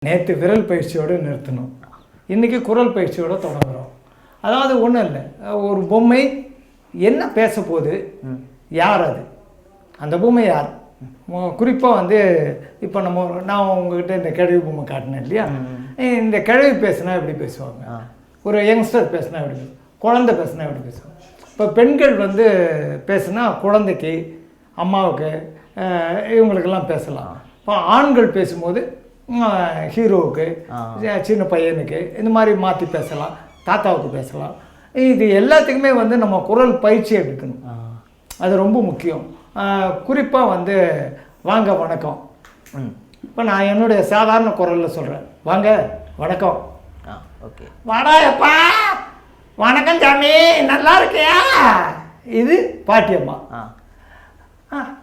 நேற்று விரல் பயிற்சியோடு நிறுத்தணும், இன்றைக்கி குரல் பயிற்சியோடு தொடங்குகிறோம். அதாவது ஒன்றும் இல்லை, ஒரு பொம்மை என்ன பேச போகுது, யார் அது, அந்த பொம்மை யார். குறிப்பாக வந்து இப்போ நான் உங்ககிட்ட இந்த கிழவி பொம்மை காட்டினேன் இல்லையா, இந்த கிழவி பேசுனா எப்படி பேசுவாங்க, ஒரு யங்ஸ்டர் பேசுனா எப்படி பேசுவாங்க, குழந்தை பேசுனா எப்படி பேசுவாங்க. இப்போ பெண்கள் வந்து பேசுனா குழந்தைக்கு, அம்மாவுக்கு, இவங்களுக்கெல்லாம் பேசலாம். இப்போ ஆண்கள் பேசும்போது ஹீரோவுக்கு, சின்ன பையனுக்கு, இந்த மாதிரி மாற்றி பேசலாம், தாத்தாவுக்கு பேசலாம். இது எல்லாத்துக்குமே வந்து நம்ம குரல் பயிற்சி எடுக்கணும், அது ரொம்ப முக்கியம். குறிப்பாக வந்து வாங்க வணக்கம். இப்போ நான் என்னுடைய சாதாரண குரலில் சொல்கிறேன், வாங்க வணக்கம். ஓகே, வாடா எப்பா, வணக்கம் சாமி, நல்லா இருக்கியா. இது பாட்டியம்மா.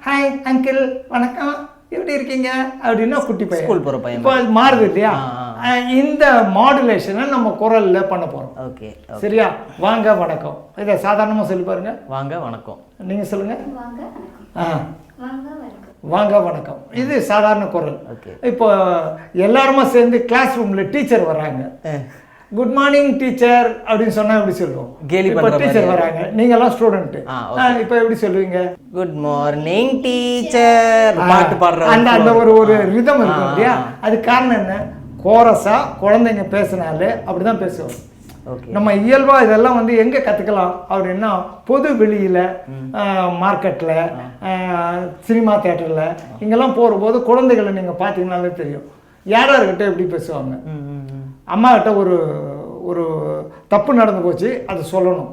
ஹாய் அங்கிள், வணக்கம், எப்படி இருக்கீங்க அப்படின்னா குட்டி பையன், ஸ்கூல் போகிற பையன். இப்போ அது மாறுது இல்லையா. இந்த மாடுலேஷனை நம்ம குரலில் பண்ண போகிறோம். ஓகே, சரியா. வாங்க வணக்கம், இதை சாதாரணமாக சொல்லி பாருங்க. வாங்க வணக்கம். நீங்கள் சொல்லுங்கள். வாங்க வணக்கம், இது சாதாரண குரல். இப்போ எல்லாருமா சேர்ந்து கிளாஸ் ரூமில் டீச்சர் வர்றாங்க, குட் மார்னிங் டீச்சர் அப்படின்னு சொன்னால் எப்படி சொல்லுவோம். இப்போ டீச்சர் வராங்க, நீங்கள்லாம் ஸ்டூடெண்ட்டு, இப்போ எப்படி சொல்லுவீங்க. குட் மார்னிங் டீச்சர் பாட்டு பாடுற அந்த ஒரு ரிதம் இருக்கும் இல்லையா. அது காரணம் என்ன, கோரஸா குழந்தைங்க பேசினாலே அப்படிதான் பேசுவோம். நம்ம இயல்பாக இதெல்லாம் வந்து எங்கே கற்றுக்கலாம் அப்படின்னா, பொது வெளியில், மார்க்கெட்டில், சினிமா தேட்டரில், இங்கெல்லாம் போகிறபோது குழந்தைகளை நீங்கள் பார்த்தீங்கன்னாலே தெரியும் யாரார்கிட்ட எப்படி பேசுவாங்க. அம்மா கிட்ட ஒரு தப்பு நடந்து போச்சு, அது சொல்லணும்.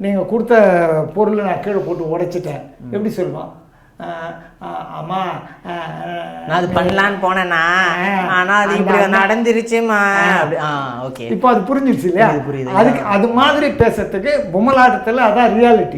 நீங்கள் கொடுத்த பொருளை நான் கீழே போட்டு உடைச்சிட்டேன், எப்படி சொல்லுவான். அம்மா நான் அது பண்ணலான்னு போனேன்னா, ஆனால் அது இப்படி நடந்துருச்சுமா. ஓகே, இப்போ அது புரிஞ்சிருச்சு இல்லையா. அதுக்கு அது மாதிரி பேசுறதுக்கு பொம்மலாட்டத்தில் அதான் ரியாலிட்டி.